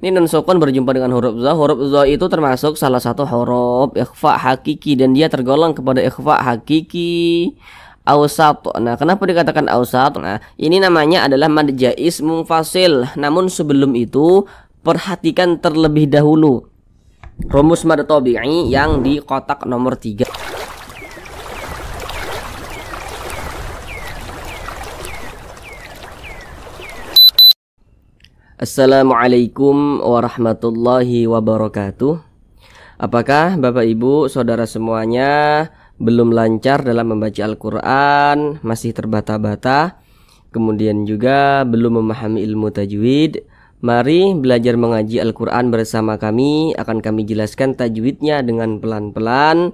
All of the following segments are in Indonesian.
Ini nun sukun berjumpa dengan huruf dha. Huruf dha itu termasuk salah satu huruf ikhfa hakiki dan dia tergolong kepada ikhfa hakiki awsat. Nah, kenapa dikatakan awsat? Nah, ini namanya adalah mad jaiz munfasil. Namun sebelum itu perhatikan terlebih dahulu rumus mad tabi'i yang di kotak nomor 3. Assalamualaikum warahmatullahi wabarakatuh. Apakah Bapak Ibu saudara semuanya belum lancar dalam membaca Al-Quran, masih terbata-bata, kemudian juga belum memahami ilmu tajwid? Mari belajar mengaji Al-Quran bersama kami. Akan kami jelaskan tajwidnya dengan pelan-pelan,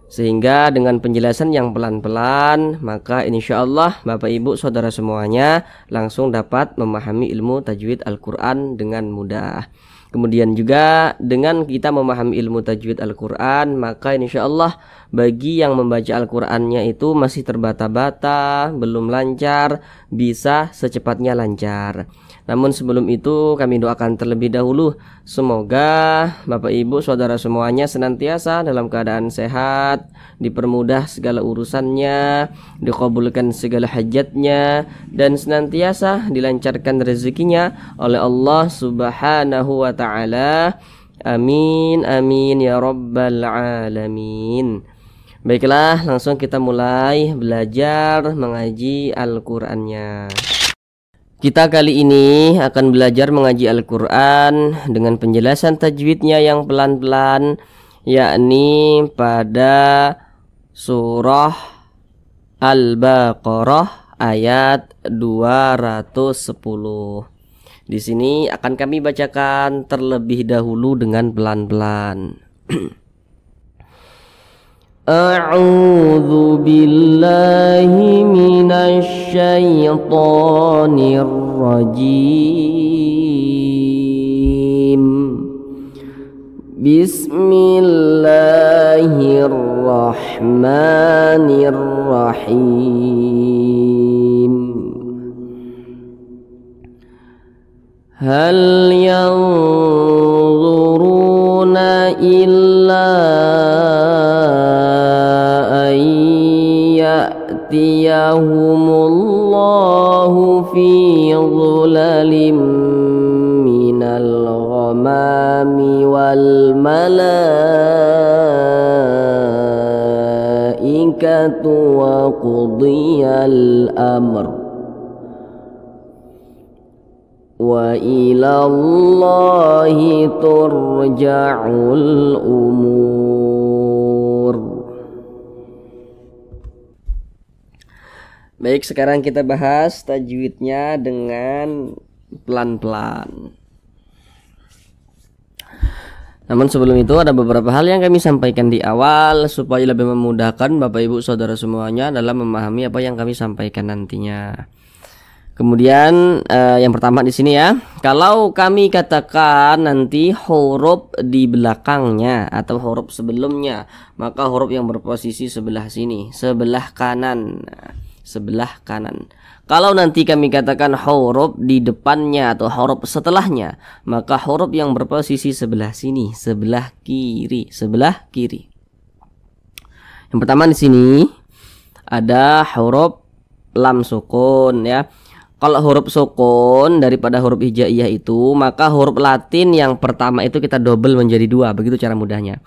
sehingga dengan penjelasan yang pelan-pelan maka insya Allah Bapak Ibu saudara semuanya langsung dapat memahami ilmu tajwid Al-Quran dengan mudah. Kemudian juga dengan kita memahami ilmu tajwid Al-Quran, maka insya Allah bagi yang membaca Al-Qurannya itu masih terbata-bata, belum lancar, bisa secepatnya lancar. Namun sebelum itu kami doakan terlebih dahulu, semoga Bapak Ibu saudara semuanya senantiasa dalam keadaan sehat, dipermudah segala urusannya, dikabulkan segala hajatnya, dan senantiasa dilancarkan rezekinya oleh Allah Subhanahu wa ta'ala. Amin amin ya rabbal alamin. Baiklah, langsung kita mulai belajar mengaji Al-Qur'annya. Kita kali ini akan belajar mengaji Al-Quran dengan penjelasan tajwidnya yang pelan-pelan, yakni pada surah Al-Baqarah ayat 210. Di sini akan kami bacakan terlebih dahulu dengan pelan-pelan. A'udzu billahi minasy syaithanir rajim. Bismillahirrahmanirrahim. Hal yanzuruna illa ya'tiyahumullahu fi dhulalin minal ghamami wal malaikatu wa qudiyal amr wa ilallahi turja'ul umur. Baik, sekarang kita bahas tajwidnya dengan pelan-pelan. Namun sebelum itu ada beberapa hal yang kami sampaikan di awal supaya lebih memudahkan Bapak Ibu saudara semuanya dalam memahami apa yang kami sampaikan nantinya. Kemudian yang pertama di sini ya, kalau kami katakan nanti huruf di belakangnya atau huruf sebelumnya, maka huruf yang berposisi sebelah sini, sebelah kanan. Sebelah kanan. Kalau nanti kami katakan huruf di depannya atau huruf setelahnya, maka huruf yang berposisi sebelah sini, sebelah kiri, sebelah kiri. Yang pertama di sini ada huruf lam sukun ya. Kalau huruf sukun daripada huruf hijaiyah itu, maka huruf Latin yang pertama itu kita double menjadi 2, begitu cara mudahnya.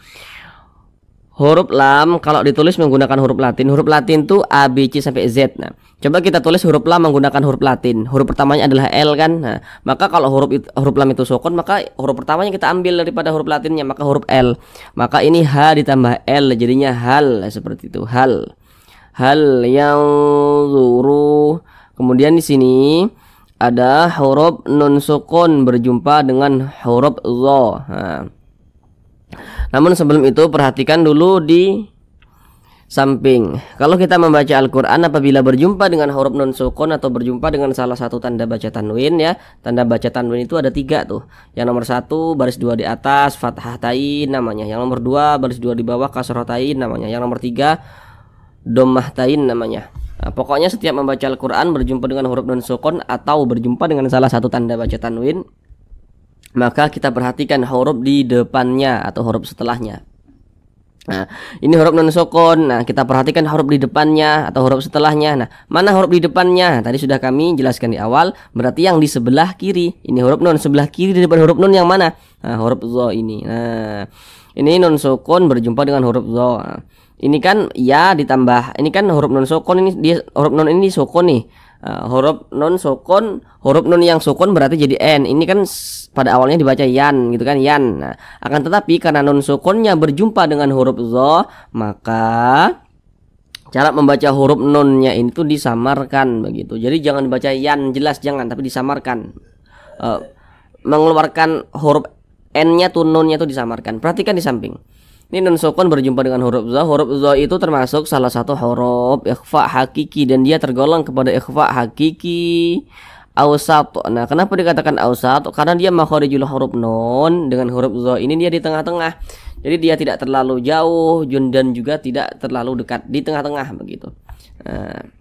Huruf lam kalau ditulis menggunakan huruf Latin tuh A, B, C sampai Z. Nah, coba kita tulis huruf lam menggunakan huruf Latin. Huruf pertamanya adalah L kan. Nah, maka kalau huruf lam itu sukun, maka huruf pertamanya kita ambil daripada huruf Latinnya, maka huruf L. Maka ini H ditambah L jadinya hal, seperti itu. Hal yang zuru. Kemudian di sini ada huruf nun sukun berjumpa dengan huruf dha. Nah, namun sebelum itu perhatikan dulu di samping. Kalau kita membaca Al-Quran apabila berjumpa dengan huruf nun sukun atau berjumpa dengan salah satu tanda baca tanwin ya. Tanda baca tanwin itu ada 3 tuh. Yang nomor 1 baris 2 di atas fathah tain namanya. Yang nomor 2 baris 2 di bawah kasrah tain namanya. Yang nomor 3 dhammah tain namanya. Nah, pokoknya setiap membaca Al-Quran berjumpa dengan huruf nun sukun atau berjumpa dengan salah satu tanda baca tanwin, maka kita perhatikan huruf di depannya atau huruf setelahnya. Nah, ini huruf non sukun. Nah, kita perhatikan huruf di depannya atau huruf setelahnya. Nah, mana huruf di depannya? Tadi sudah kami jelaskan di awal, berarti yang di sebelah kiri. Ini huruf non sebelah kiri di depan huruf nun yang mana? Nah, huruf dha ini. Nah, ini non sukun berjumpa dengan huruf dha. Nah, ini kan ya ditambah. Ini kan huruf non sukun, ini dia huruf non ini sukun nih. Huruf non sukun, huruf nun yang sukun berarti jadi n. Ini kan pada awalnya dibaca yan gitu kan, yan. Nah, akan tetapi karena nun sukunnya berjumpa dengan huruf dha, maka cara membaca huruf nunnya ini tuh disamarkan begitu. Jadi jangan dibaca yan jelas, jangan, tapi disamarkan. Mengeluarkan huruf n-nya tuh nunnya tuh disamarkan. Perhatikan di samping. Ini nun sukun berjumpa dengan huruf dha. Huruf dha itu termasuk salah satu huruf ikhfa hakiki dan dia tergolong kepada ikhfa hakiki awsat. Nah, kenapa dikatakan awsat? Karena dia makharijul huruf nun dengan huruf dha ini dia di tengah-tengah. Jadi dia tidak terlalu jauh dan juga tidak terlalu dekat, di tengah-tengah begitu. Nah,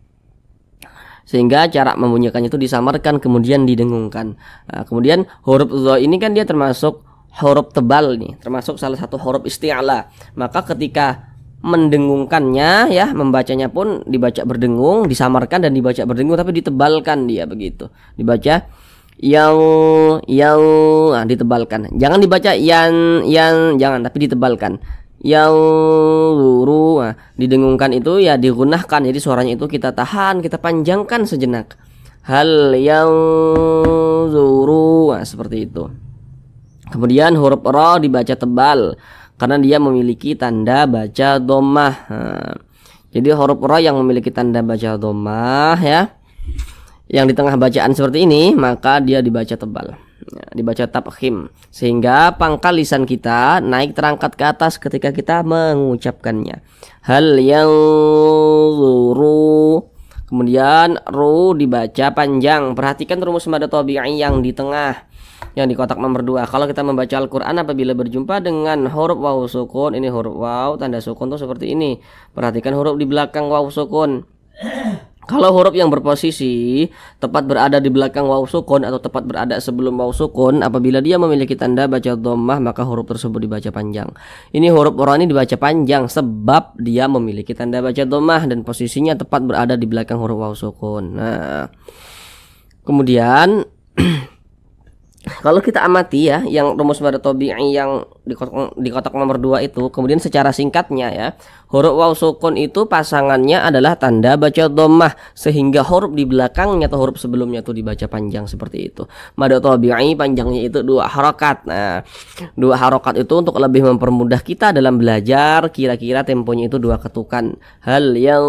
sehingga cara membunyikannya itu disamarkan kemudian didengungkan. Nah, kemudian huruf dha ini kan dia termasuk huruf tebal nih, termasuk salah satu huruf isti'la. Maka ketika mendengungkannya ya, membacanya pun dibaca berdengung, disamarkan dan dibaca berdengung tapi ditebalkan dia begitu. Dibaca yang nah, ditebalkan. Jangan dibaca yang jangan, tapi ditebalkan. Yang zuru, nah, didengungkan itu ya digunahkan. Jadi suaranya itu kita tahan, kita panjangkan sejenak. Hal yang zuru, nah, seperti itu. Kemudian huruf ra dibaca tebal karena dia memiliki tanda baca dhammah. Nah, jadi huruf ra yang memiliki tanda baca dhammah ya, yang di tengah bacaan seperti ini, maka dia dibaca tebal, ya, dibaca tafkhim, sehingga pangkal lisan kita naik terangkat ke atas ketika kita mengucapkannya. Hal yang zuru. Kemudian ru dibaca panjang. Perhatikan rumus mad tabi'i yang di tengah, yang di kotak nomor 2. Kalau kita membaca Al-Quran apabila berjumpa dengan huruf waw sukun, ini huruf waw tanda sukun tuh seperti ini. Perhatikan huruf di belakang waw sukun. Kalau huruf yang berposisi tepat berada di belakang waw sukun atau tepat berada sebelum waw sukun, apabila dia memiliki tanda baca dhammah, maka huruf tersebut dibaca panjang. Ini huruf ra ini dibaca panjang sebab dia memiliki tanda baca dhammah dan posisinya tepat berada di belakang huruf waw sukun. Nah, kemudian kalau kita amati ya, yang rumus mad tabi'i yang di kotak nomor 2 itu, kemudian secara singkatnya ya, huruf waw sukun itu pasangannya adalah tanda baca dhammah, sehingga huruf di belakangnya atau huruf sebelumnya itu dibaca panjang seperti itu. Mad tabi'i panjangnya itu 2 harokat. Nah, 2 harokat itu untuk lebih mempermudah kita dalam belajar, kira-kira temponya itu 2 ketukan. Hal yang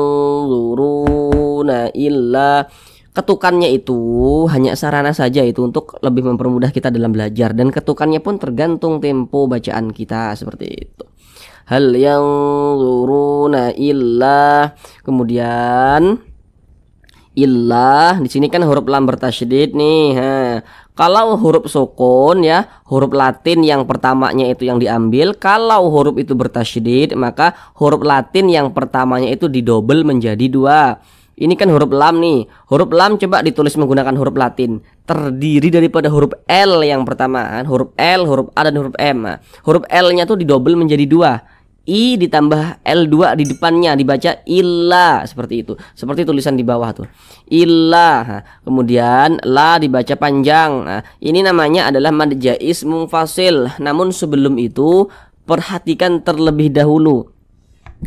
zuruna illa. Ketukannya itu hanya sarana saja itu untuk lebih mempermudah kita dalam belajar, dan ketukannya pun tergantung tempo bacaan kita seperti itu. Hal yang zuruna illa. Kemudian illah di sini kan huruf lam bertasydid nih. Kalau huruf sukun ya, huruf Latin yang pertamanya itu yang diambil. Kalau huruf itu bertasydid, maka huruf Latin yang pertamanya itu didobel menjadi 2. Ini kan huruf lam nih. Huruf lam coba ditulis menggunakan huruf Latin. Terdiri daripada huruf L yang pertama, huruf L, huruf A dan huruf M. Nah, huruf L-nya tuh didobel menjadi 2. I ditambah L2 di depannya dibaca illa, seperti itu. Seperti tulisan di bawah tuh. Illa. Nah, kemudian la dibaca panjang. Nah, ini namanya adalah mad jaiz munfasil. Namun sebelum itu perhatikan terlebih dahulu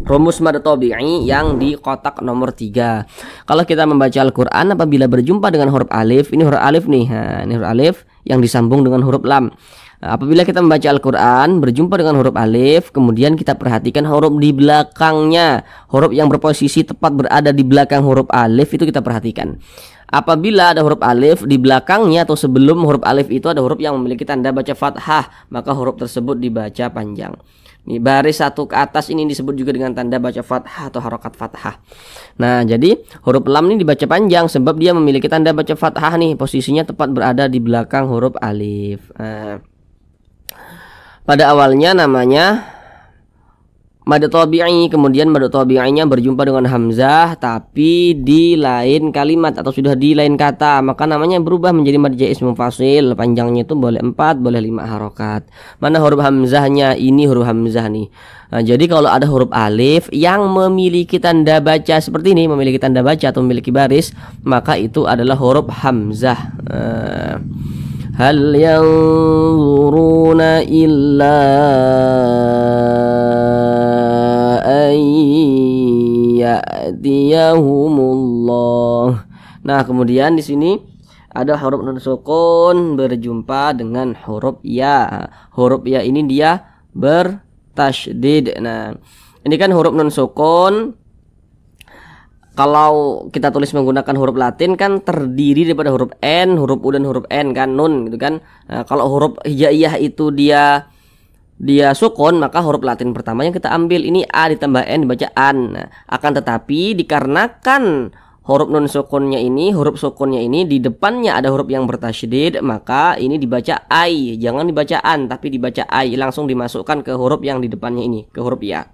rumus mad tabi'i yang di kotak nomor 3. Kalau kita membaca Al-Quran apabila berjumpa dengan huruf alif, ini huruf alif nih. Nah, ini huruf alif yang disambung dengan huruf lam. Nah, apabila kita membaca Al-Quran berjumpa dengan huruf alif, kemudian kita perhatikan huruf di belakangnya, huruf yang berposisi tepat berada di belakang huruf alif itu kita perhatikan. Apabila ada huruf alif di belakangnya atau sebelum huruf alif itu ada huruf yang memiliki tanda baca fathah, maka huruf tersebut dibaca panjang. Nih, baris 1 ke atas ini disebut juga dengan tanda baca fathah atau harokat fathah. Nah, jadi huruf lam ini dibaca panjang sebab dia memiliki tanda baca fathah nih, posisinya tepat berada di belakang huruf alif. Pada awalnya namanya mad tabi'i, kemudian mad tabi'inya berjumpa dengan hamzah tapi di lain kalimat atau sudah di lain kata, maka namanya berubah menjadi mad jaiz munfasil. Panjangnya itu boleh 4, boleh 5 harokat. Mana huruf hamzahnya? Ini huruf hamzah nih. Nah, jadi kalau ada huruf alif yang memiliki tanda baca seperti ini, memiliki tanda baca atau memiliki baris, maka itu adalah huruf hamzah. Hal yanzuruna illa ya'tiyahumullah. Nah, kemudian di sini ada huruf nun sukun berjumpa dengan huruf ya. Huruf ya ini dia bertasydid. Nah, ini kan huruf nun sukun. Kalau kita tulis menggunakan huruf Latin kan terdiri daripada huruf N, huruf U dan huruf N kan, nun gitu kan. Nah, kalau huruf hijaiyah itu dia sukun, maka huruf Latin pertama yang kita ambil ini A ditambah N dibaca an. Nah, akan tetapi dikarenakan huruf nun sukunnya ini, huruf sukunnya ini di depannya ada huruf yang bertasydid, maka ini dibaca ai, jangan dibaca an tapi dibaca ai, langsung dimasukkan ke huruf yang di depannya ini, ke huruf ya.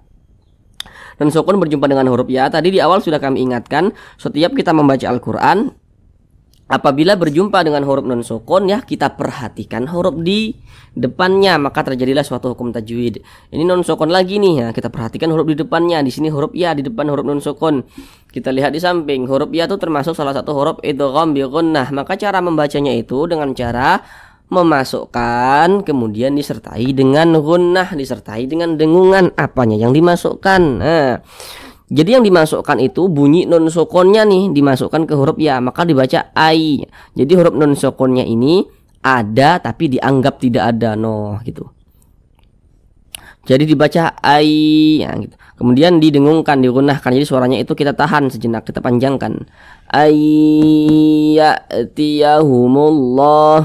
Nun sukun berjumpa dengan huruf ya. Tadi di awal sudah kami ingatkan, setiap kita membaca Al-Qur'an apabila berjumpa dengan huruf nun sukun ya kita perhatikan huruf di depannya, maka terjadilah suatu hukum tajwid. Ini nun sukun lagi nih ya, kita perhatikan huruf di depannya. Di sini huruf ya di depan huruf nun sukun. Kita lihat di samping, huruf ya itu termasuk salah satu huruf idgham bi gunnah. Maka cara membacanya itu dengan cara memasukkan kemudian disertai dengan gunnah, disertai dengan dengungan apanya yang dimasukkan. Nah, jadi yang dimasukkan itu bunyi nun sukunnya nih dimasukkan ke huruf ya, maka dibaca ai. Jadi huruf nun sukunnya ini ada tapi dianggap tidak ada, gitu. Jadi dibaca ai ya, gitu. Kemudian didengungkan, digunahkan. Jadi suaranya itu kita tahan sejenak, kita panjangkan. Ayyatiyahumullah.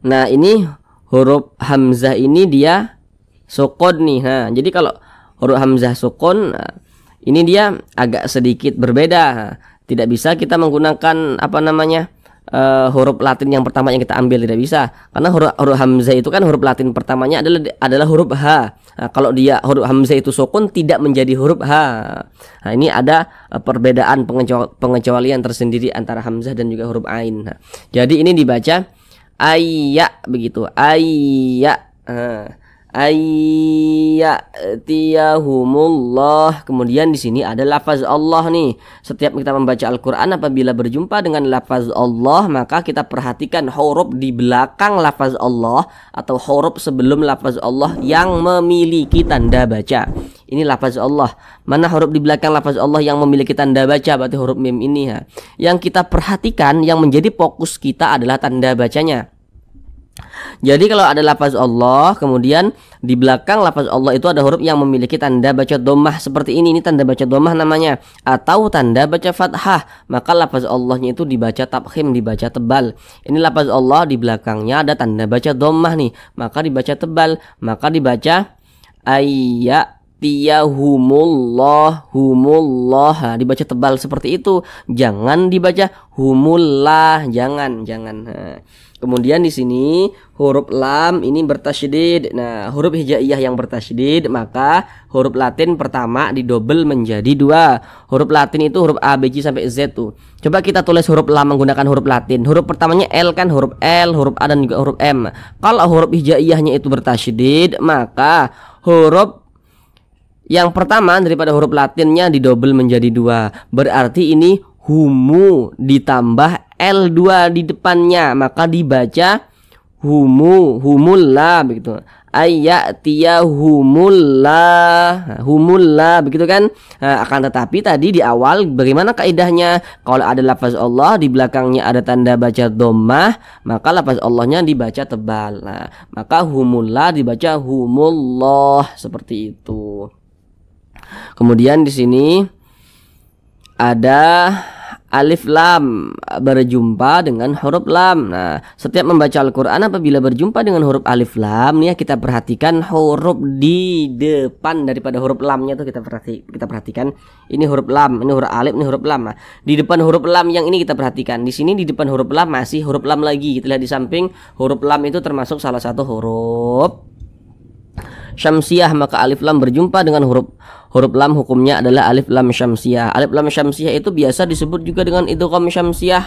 Nah, ini huruf hamzah ini dia sukun nih. Nah, jadi kalau huruf hamzah sukun ini dia agak sedikit berbeda. Tidak bisa kita menggunakan huruf Latin yang pertama yang kita ambil, tidak bisa, karena huruf hamzah itu kan huruf Latin pertamanya adalah huruf H. Nah, kalau dia huruf hamzah itu sukun tidak menjadi huruf H. Nah, ini ada perbedaan pengecualian tersendiri antara hamzah dan juga huruf ain. Nah, jadi ini dibaca ayya begitu, ayya. Ayyatiyahumullah. Kemudian di sini ada lafaz Allah nih. Setiap kita membaca Al-Qur'an apabila berjumpa dengan lafaz Allah, maka kita perhatikan huruf di belakang lafaz Allah atau huruf sebelum lafaz Allah yang memiliki tanda baca. Ini lafaz Allah. Mana huruf di belakang lafaz Allah yang memiliki tanda baca? Berarti huruf mim ini ya. Yang kita perhatikan, yang menjadi fokus kita adalah tanda bacanya. Jadi kalau ada lafaz Allah, kemudian di belakang lafaz Allah itu ada huruf yang memiliki tanda baca dhammah seperti ini tanda baca dhammah namanya, atau tanda baca fathah, maka lafaz Allahnya itu dibaca tafkhim, dibaca tebal. Ini lafaz Allah di belakangnya ada tanda baca dhammah nih, maka dibaca tebal, maka dibaca ayyatiyahumullah, humullah. Nah, dibaca tebal seperti itu, jangan dibaca humullah, jangan. Nah, kemudian di sini huruf lam ini bertasydid. Nah, huruf hijaiyah yang bertasydid, maka huruf Latin pertama didobel menjadi 2. Huruf Latin itu huruf A, B, C sampai Z tuh. Coba kita tulis huruf lam menggunakan huruf Latin. Huruf pertamanya L kan, huruf L, huruf A dan juga huruf M. Kalau huruf hijaiyahnya itu bertasydid, maka huruf yang pertama daripada huruf Latinnya didobel menjadi 2. Berarti ini humu ditambah L2 di depannya, maka dibaca humullah begitu. Ayyatiyahumullah, humullah begitu kan. Nah, akan tetapi tadi di awal bagaimana kaidahnya? Kalau ada lafaz Allah di belakangnya ada tanda baca dhammah, maka lafaz Allahnya dibaca tebal. Nah, maka humullah dibaca humullah seperti itu. Kemudian di sini ada alif lam berjumpa dengan huruf lam. Nah, setiap membaca Al-Qur'an apabila berjumpa dengan huruf alif lam nih, kita perhatikan huruf di depan daripada huruf lamnya tuh kita perhatikan. Ini huruf lam, ini huruf alif, ini huruf lam. Nah, di depan huruf lam yang ini kita perhatikan. Di sini di depan huruf lam masih huruf lam lagi. Kita lihat di samping, huruf lam itu termasuk salah satu huruf syamsiyah, maka alif lam berjumpa dengan huruf lam, hukumnya adalah alif lam syamsiyah. Alif lam syamsiyah itu biasa disebut juga dengan idgham syamsiyah.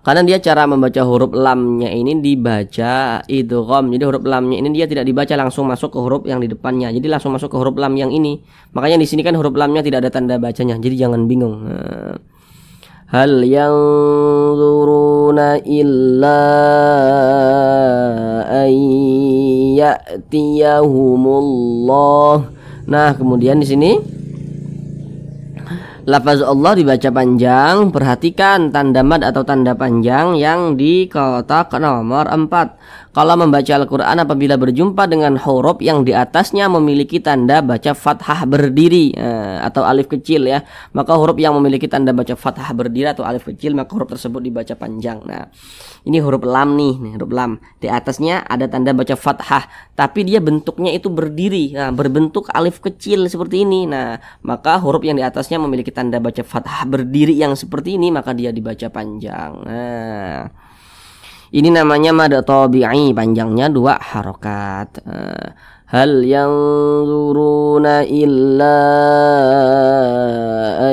Karena dia cara membaca huruf lamnya ini dibaca idgham. Jadi huruf lamnya ini dia tidak dibaca langsung masuk ke huruf yang di depannya. Jadi langsung masuk ke huruf lam yang ini. Makanya di sini kan huruf lamnya tidak ada tanda bacanya. Jadi jangan bingung. Hal yanzuruna illa ayyatiyahumullah. Nah, kemudian di sini lafaz Allah dibaca panjang. Perhatikan tanda mad atau tanda panjang yang di kotak nomor 4. Kalau membaca Al-Quran apabila berjumpa dengan huruf yang di atasnya memiliki tanda baca fathah berdiri atau alif kecil ya, maka huruf yang memiliki tanda baca fathah berdiri atau alif kecil, maka huruf tersebut dibaca panjang. Nah, ini huruf lam nih, huruf lam. Di atasnya ada tanda baca fathah, tapi dia bentuknya itu berdiri, berbentuk alif kecil seperti ini. Nah, maka huruf yang di atasnya memiliki tanda baca fathah berdiri yang seperti ini, maka dia dibaca panjang. Nah, ini namanya mad tabi'i, panjangnya 2 harokat. Hal yanzuruna illa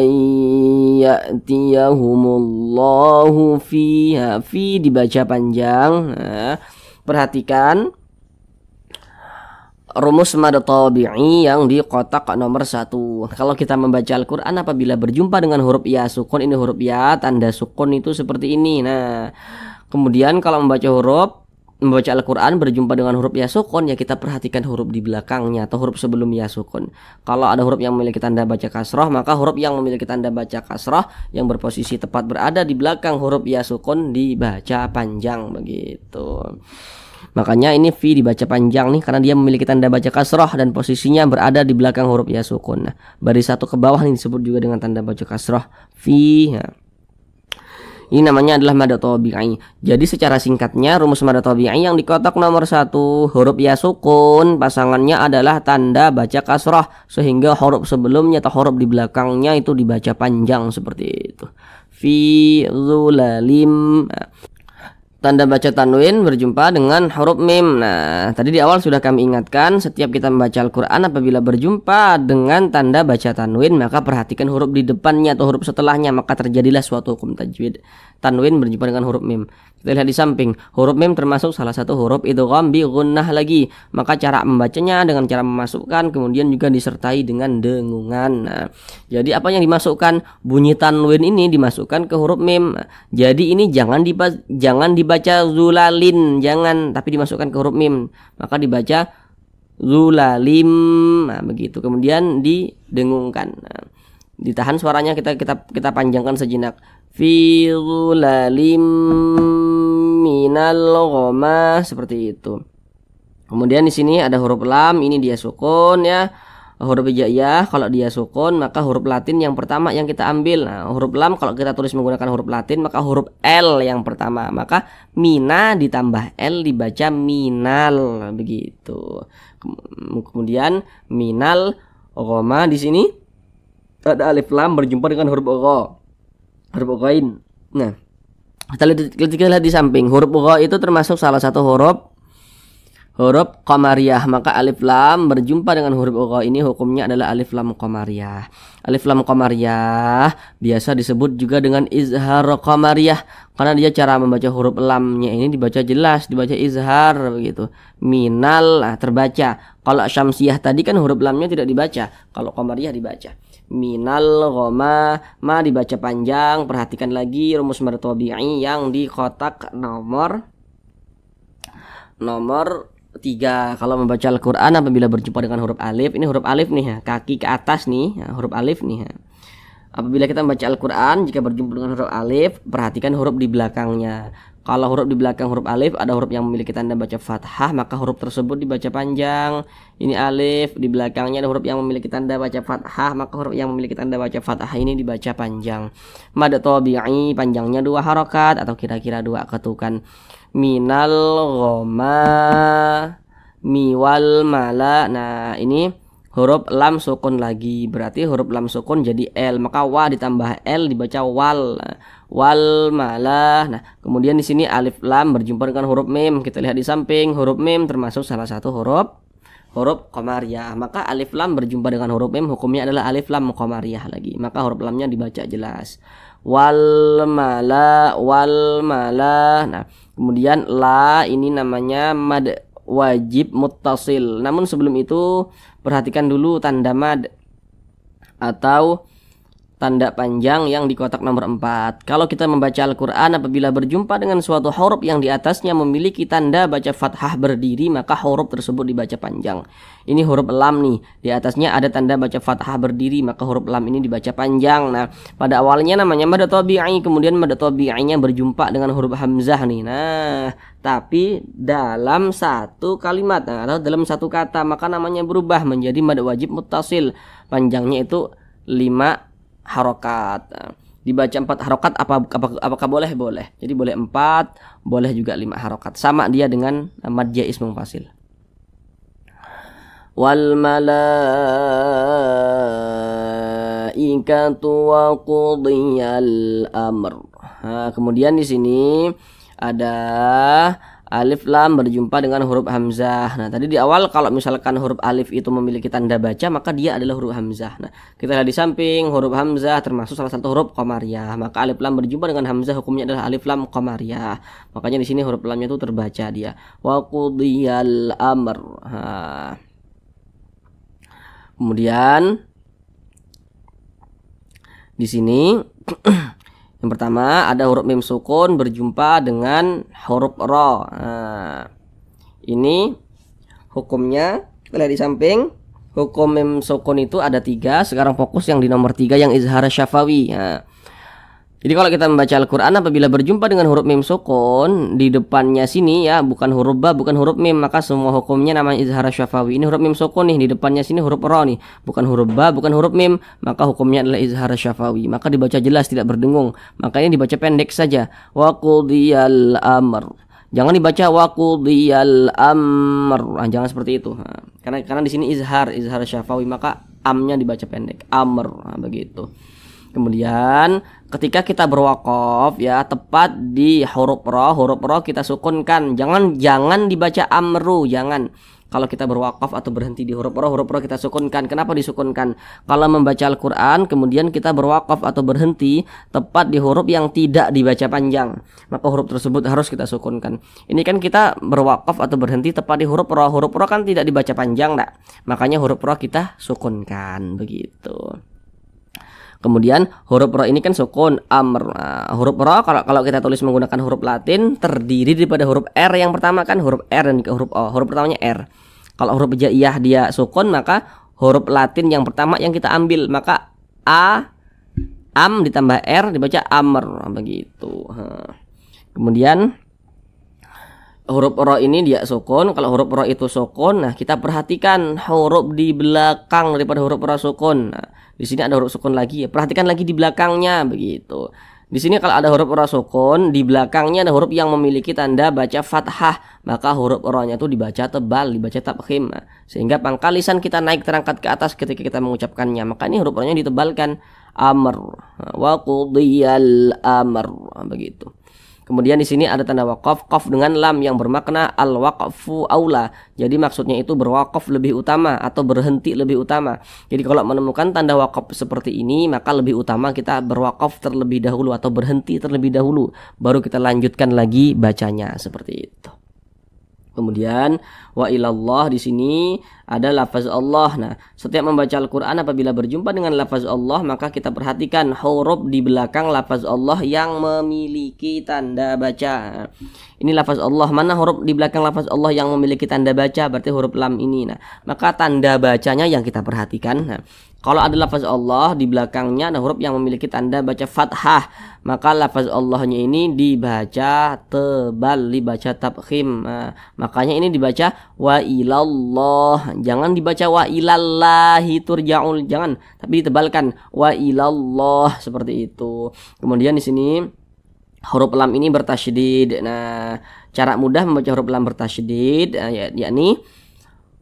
ayyatiyahumullahu fiha. Fi dibaca panjang. Perhatikan rumus mad tabi'i yang di kotak nomor 1. Kalau kita membaca Al-Quran apabila berjumpa dengan huruf ya sukun, ini huruf ya, tanda sukun itu seperti ini. Nah, kemudian kalau membaca Al-Quran berjumpa dengan huruf ya sukun, ya kita perhatikan huruf di belakangnya atau huruf sebelum ya sukun. Kalau ada huruf yang memiliki tanda baca kasroh, maka huruf yang memiliki tanda baca kasroh yang berposisi tepat berada di belakang huruf ya sukun dibaca panjang begitu. Makanya ini fi dibaca panjang nih, karena dia memiliki tanda baca kasroh dan posisinya berada di belakang huruf ya sukun. Nah, baris 1 ke bawah ini disebut juga dengan tanda baca kasroh fi. Ini namanya adalah mad tabi'i. Jadi secara singkatnya rumus mad tabi'i yang di kotak nomor 1, huruf ya sukun pasangannya adalah tanda baca kasrah, sehingga huruf sebelumnya atau huruf di belakangnya itu dibaca panjang seperti itu. Fi zulalim. Tanda baca tanwin berjumpa dengan huruf mim. Nah, tadi di awal sudah kami ingatkan, setiap kita membaca Al-Quran apabila berjumpa dengan tanda baca tanwin, maka perhatikan huruf di depannya atau huruf setelahnya, maka terjadilah suatu hukum tajwid. Tanwin berjumpa dengan huruf mim. Kita lihat di samping, huruf mim termasuk salah satu huruf idgham bi gunnah lagi. Maka cara membacanya dengan cara memasukkan, kemudian juga disertai dengan dengungan. Nah, jadi apa yang dimasukkan? Bunyi tanwin ini dimasukkan ke huruf mim. Jadi ini jangan dibaca zulalin, jangan, tapi dimasukkan ke huruf mim. Maka dibaca zulalim. Nah, begitu. Kemudian didengungkan. Nah, ditahan suaranya, kita panjangkan sejenak. Fi zulalim minal ghamah, seperti itu. Kemudian di sini ada huruf lam, ini dia sukun ya. Huruf hijaiyah kalau dia sukun, maka huruf Latin yang pertama yang kita ambil. Nah, huruf lam kalau kita tulis menggunakan huruf Latin, maka huruf L yang pertama. Maka mina ditambah L dibaca minal, begitu. Kemudian minal ghamah, di sini ada alif lam berjumpa dengan huruf gha. Huruf ghain. Nah, kita lihat di samping, huruf gha itu termasuk salah satu huruf qamariyah, maka alif lam berjumpa dengan huruf gha ini hukumnya adalah alif lam qamariyah. Alif lam qamariyah biasa disebut juga dengan izhar qamariyah, karena dia cara membaca huruf lamnya ini dibaca jelas, dibaca izhar begitu. Minal terbaca. Kalau syamsiyah tadi kan huruf lamnya tidak dibaca, kalau qamariyah dibaca. Minal ghamah, ma dibaca panjang. Perhatikan lagi rumus mad tabi'i yang di kotak nomor 3. Kalau membaca Al-Quran apabila berjumpa dengan huruf alif, ini huruf alif nih ya, kaki ke atas nih ya, huruf alif nih ya. Apabila kita membaca Al-Quran, jika berjumpa dengan huruf alif, perhatikan huruf di belakangnya. Kalau huruf di belakang huruf alif ada huruf yang memiliki tanda baca fathah, maka huruf tersebut dibaca panjang. Ini alif, di belakangnya ada huruf yang memiliki tanda baca fathah, maka huruf yang memiliki tanda baca fathah ini dibaca panjang. Mad tabi'i panjangnya 2 harokat atau kira-kira 2 ketukan. Minal ghamah, miwal mala. Nah, ini huruf lam sukun lagi, berarti huruf lam sukun jadi L, maka wa ditambah L dibaca wal. Wal malah. Nah, kemudian di sini alif lam berjumpa dengan huruf mim. Kita lihat di samping, huruf mim termasuk salah satu huruf qamariyah. Maka alif lam berjumpa dengan huruf mim, hukumnya adalah alif lam qamariyah lagi. Maka huruf lamnya dibaca jelas. Wal mala. Nah, kemudian la ini namanya mad wajib muttasil. Namun sebelum itu perhatikan dulu tanda mad atau tanda panjang yang di kotak nomor 4. Kalau kita membaca Al-Quran, apabila berjumpa dengan suatu huruf yang di atasnya memiliki tanda baca fathah berdiri, maka huruf tersebut dibaca panjang. Ini huruf lam nih, di atasnya ada tanda baca fathah berdiri, maka huruf lam ini dibaca panjang. Nah, pada awalnya namanya mad tabi'i, kemudian mad tabi'inya berjumpa dengan huruf hamzah nih. Nah, tapi dalam satu kalimat, atau dalam satu kata, maka namanya berubah menjadi mad wajib muttasil. Panjangnya itu 5 harokat. Dibaca 4 harokat apakah boleh? Boleh. Jadi boleh 4, boleh juga 5 harokat. Sama dia dengan mad jaiz munfasil. Wal malaikatu wa qudiyal amr. Nah, kemudian di sini ada alif lam berjumpa dengan huruf hamzah. Nah, tadi di awal kalau misalkan huruf alif itu memiliki tanda baca, maka dia adalah huruf hamzah. Nah, kita lihat di samping, huruf hamzah termasuk salah satu huruf qamariyah. Maka alif lam berjumpa dengan hamzah, hukumnya adalah alif lam qamariyah. Makanya di sini huruf lamnya itu terbaca dia. Wa qudiyal amr. Nah. Kemudian di sini yang pertama ada huruf mim sukun berjumpa dengan huruf ra. Nah, ini hukumnya kita lihat di samping. Hukum mim sukun itu ada 3. Sekarang fokus yang di nomor 3 yang izhar syafawi. Nah, jadi kalau kita membaca Al-Quran, apabila berjumpa dengan huruf mim sukun di depannya sini ya, bukan huruf ba, bukan huruf mim, maka semua hukumnya namanya izhar syafawi. Ini huruf mim sukun nih, di depannya sini huruf ra nih, bukan huruf ba, bukan huruf mim, maka hukumnya adalah izhar syafawi. Maka dibaca jelas, tidak berdengung. Makanya dibaca pendek saja. Wa qudiyal amr. Jangan dibaca wa qudiyal amr. Jangan seperti itu. Nah, karena di sini izhar syafawi, maka amnya dibaca pendek. Amr. Nah, begitu. Kemudian ketika kita berwaqaf ya, tepat di huruf ra kita sukunkan. Jangan dibaca amru, jangan. Kalau kita berwaqaf atau berhenti di huruf ra kita sukunkan. Kenapa disukunkan? Kalau membaca Al-Quran kemudian kita berwaqaf atau berhenti tepat di huruf yang tidak dibaca panjang, maka huruf tersebut harus kita sukunkan. Ini kan kita berwaqaf atau berhenti tepat di huruf ra kan tidak dibaca panjang, enggak? Makanya huruf ra kita sukunkan, begitu. Kemudian huruf ra ini kan sukun amr. Nah, huruf ra kalau kita tulis menggunakan huruf Latin terdiri daripada huruf R yang pertama kan, huruf R dan juga huruf O. Huruf pertamanya R. Kalau huruf hijaiyah dia sukun, maka huruf Latin yang pertama yang kita ambil, maka am ditambah R dibaca amr, begitu. Kemudian huruf ra ini dia sukun. Kalau huruf ra itu sukun, nah kita perhatikan huruf di belakang daripada huruf ra sukun. Nah, di sini ada huruf sukun lagi ya. Perhatikan lagi di belakangnya, begitu. Di sini kalau ada huruf ra sukun, di belakangnya ada huruf yang memiliki tanda baca fathah, maka huruf ra-nya itu dibaca tebal, dibaca tafkhim. Nah, sehingga pangkal lisan kita naik terangkat ke atas ketika kita mengucapkannya. Maka ini huruf ra-nya ditebalkan. Amr. Wa qudiyal amr, begitu. Kemudian di sini ada tanda waqaf, qaf dengan lam yang bermakna al-waqfu aula. Jadi maksudnya itu berwaqaf lebih utama atau berhenti lebih utama. Jadi kalau menemukan tanda waqaf seperti ini, maka lebih utama kita berwaqaf terlebih dahulu atau berhenti terlebih dahulu, baru kita lanjutkan lagi bacanya, seperti itu. Kemudian wa ilallah, di sini ada lafaz Allah. Nah, setiap membaca Al-Quran apabila berjumpa dengan lafaz Allah, maka kita perhatikan huruf di belakang lafaz Allah yang memiliki tanda baca. Ini lafaz Allah. Mana huruf di belakang lafaz Allah yang memiliki tanda baca? Berarti huruf lam ini. Nah, maka tanda bacanya yang kita perhatikan. Nah, kalau ada lafaz Allah di belakangnya ada huruf yang memiliki tanda baca fathah, maka lafaz Allahnya ini dibaca tebal, dibaca tafkhim. Nah, makanya ini dibaca wa ilallah. Jangan dibaca wa ilallahi turja'ul, jangan, tapi ditebalkan wa ilallah, seperti itu. Kemudian di sini huruf lam ini bertasydid. Nah, cara mudah membaca huruf lam bertasydid yakni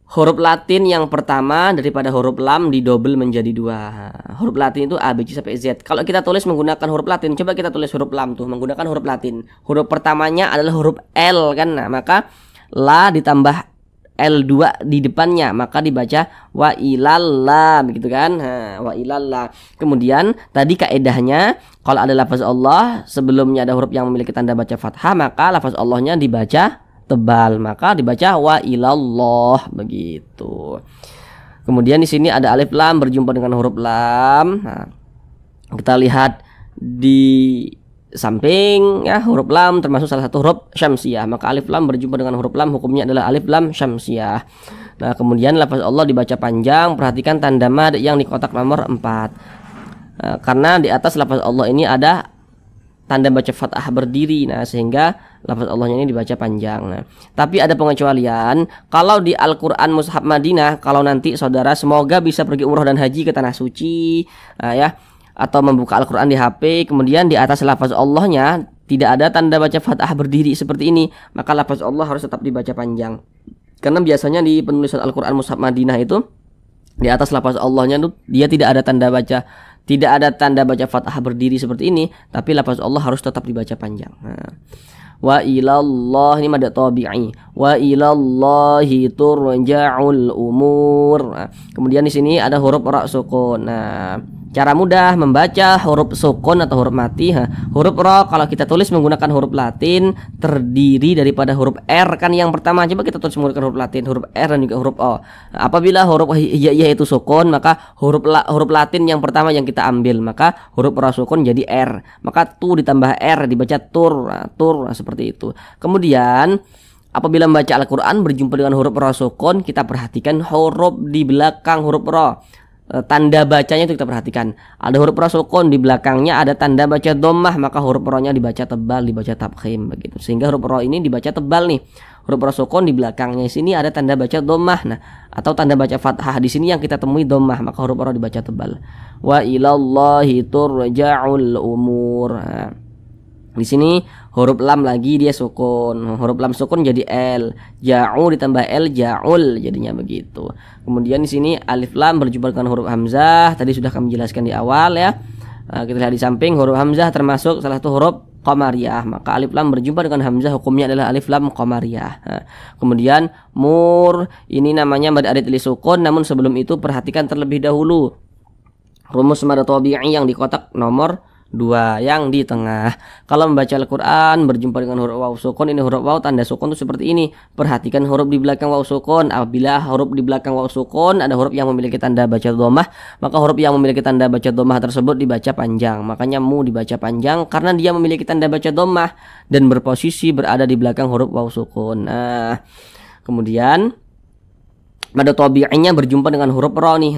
huruf Latin yang pertama daripada huruf lam didobel menjadi 2. Huruf Latin itu A, B, C sampai Z. Kalau kita tulis menggunakan huruf Latin, coba kita tulis huruf lam tuh menggunakan huruf Latin. Huruf pertamanya adalah huruf L kan. Nah, maka la ditambah L2 di depannya, maka dibaca wa ilallah begitu kan. Nah, wa ilallah. Kemudian tadi kaedahnya kalau ada lafaz Allah sebelumnya ada huruf yang memiliki tanda baca fathah, maka lafaz Allahnya dibaca tebal, maka dibaca wa ilallah begitu. Kemudian di sini ada alif lam berjumpa dengan huruf lam. Nah, kita lihat di samping ya, huruf lam termasuk salah satu huruf syamsiyah, maka alif lam berjumpa dengan huruf lam hukumnya adalah alif lam syamsiyah. Nah, kemudian lafaz Allah dibaca panjang, perhatikan tanda mad yang di kotak nomor 4. Karena di atas lafaz Allah ini ada tanda baca fathah berdiri, nah sehingga lafaz Allahnya ini dibaca panjang. Nah, tapi ada pengecualian. Kalau di Al-Quran Mushaf Madinah, kalau nanti saudara semoga bisa pergi umroh dan haji ke tanah suci, ya, atau membuka Al-Quran di HP, kemudian di atas lafaz Allahnya tidak ada tanda baca fathah berdiri seperti ini, maka lafaz Allah harus tetap dibaca panjang. Karena biasanya di penulisan Al-Quran Mushaf Madinah itu di atas lafaz Allahnya itu dia tidak ada tanda baca fathah berdiri seperti ini, tapi lafaz Allah harus tetap dibaca panjang. Nah, wa ilallah ini mad tabi'i, wa ilallahi turja'ul umur. Nah, kemudian di sini ada huruf ra sukun. Nah, cara mudah membaca huruf sukun atau huruf mati. Huruf ra kalau kita tulis menggunakan huruf Latin terdiri daripada huruf R kan yang pertama. Coba kita tulis menggunakan huruf Latin, huruf R dan juga huruf O. Apabila huruf hijaiyah itu sukun, maka huruf Latin yang pertama yang kita ambil, maka huruf ra sukun jadi R. Maka tu ditambah R dibaca tur, tur seperti itu. Kemudian apabila membaca Al-Quran berjumpa dengan huruf ra sukun, kita perhatikan huruf di belakang huruf ra. Tanda bacanya itu kita perhatikan. Ada huruf ra sukun, di belakangnya ada tanda baca dhammah, maka huruf ra-nya dibaca tebal, dibaca tafkhim begitu. Sehingga huruf ra ini dibaca tebal nih. Huruf ra sukun di belakangnya sini ada tanda baca dhammah. Nah, atau tanda baca fathah di sini yang kita temui dhammah, maka huruf ra dibaca tebal. Wa ilallahi turja'ul umur. Nah, di sini huruf lam lagi dia sukun. Huruf lam sukun jadi L. Ja'u ditambah L ja'ul jadinya begitu. Kemudian di sini alif lam berjumpa dengan huruf hamzah. Tadi sudah kami jelaskan di awal ya. Kita lihat di samping huruf hamzah termasuk salah satu huruf qamariyah. Maka alif lam berjumpa dengan hamzah hukumnya adalah alif lam qamariyah. Kemudian mur ini namanya mad arid li sukun, namun sebelum itu perhatikan terlebih dahulu rumus mad tabi'i yang di kotak nomor 2 yang di tengah. Kalau membaca Al-Quran berjumpa dengan huruf waw sukun, ini huruf waw tanda sukun itu seperti ini. Perhatikan huruf di belakang waw sukun. Apabila huruf di belakang waw sukun ada huruf yang memiliki tanda baca dhammah, maka huruf yang memiliki tanda baca dhammah tersebut dibaca panjang. Makanya mu dibaca panjang karena dia memiliki tanda baca dhammah dan berposisi berada di belakang huruf waw sukun. Nah, kemudian mad tabi'inya berjumpa dengan huruf ra nih.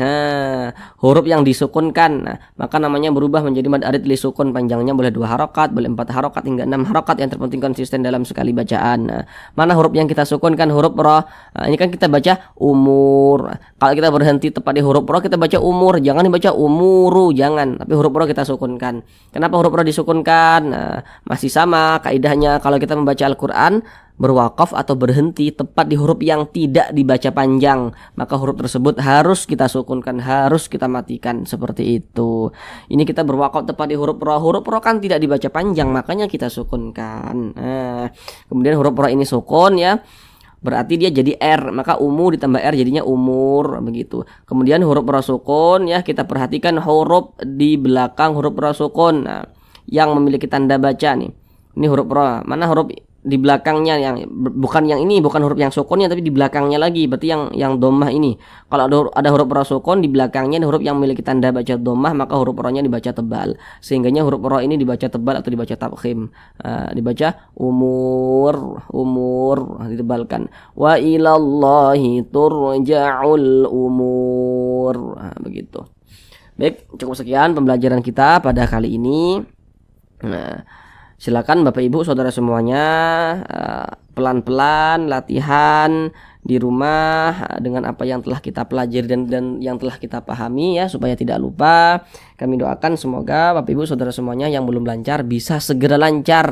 Huruf yang disukunkan, nah, maka namanya berubah menjadi mad arid li sukun. Panjangnya boleh 2 harokat, boleh 4 harokat hingga 6 harokat, yang terpenting konsisten dalam sekali bacaan. Nah, mana huruf yang kita sukunkan? Huruf ra. Nah, ini kan kita baca umur. Kalau kita berhenti tepat di huruf ra kita baca umur, jangan dibaca umuru, jangan. Tapi huruf ra kita sukunkan. Kenapa huruf ra disukunkan? Nah, masih sama kaidahnya kalau kita membaca Al-Quran berwakaf atau berhenti tepat di huruf yang tidak dibaca panjang, maka huruf tersebut harus kita sukunkan, harus kita matikan seperti itu. Ini kita berwakaf tepat di huruf ra. Huruf ra kan tidak dibaca panjang, makanya kita sukunkan. Nah, kemudian huruf ra ini sukun ya, berarti dia jadi R, maka umu ditambah R jadinya umur begitu. Kemudian huruf ra sukun ya, kita perhatikan huruf di belakang huruf ra sukun, nah, yang memiliki tanda baca nih. Ini huruf ra. Mana huruf di belakangnya yang bukan yang ini, bukan huruf yang sukunnya tapi di belakangnya lagi, berarti yang dhammah ini. Kalau ada huruf ra sukun di belakangnya ada huruf yang memiliki tanda baca dhammah, maka huruf ra-nya dibaca tebal. Sehingganya huruf ra ini dibaca tebal atau dibaca tafkhim. Dibaca umur, ditebalkan. Wa ilallahi turja'ul umur. Begitu. Baik, cukup sekian pembelajaran kita pada kali ini. Nah, silakan Bapak Ibu Saudara semuanya pelan-pelan latihan di rumah dengan apa yang telah kita pelajari dan yang telah kita pahami ya, supaya tidak lupa. Kami doakan semoga Bapak Ibu Saudara semuanya yang belum lancar bisa segera lancar.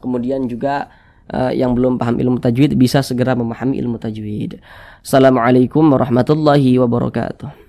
Kemudian juga yang belum paham ilmu tajwid bisa segera memahami ilmu tajwid. Assalamualaikum warahmatullahi wabarakatuh.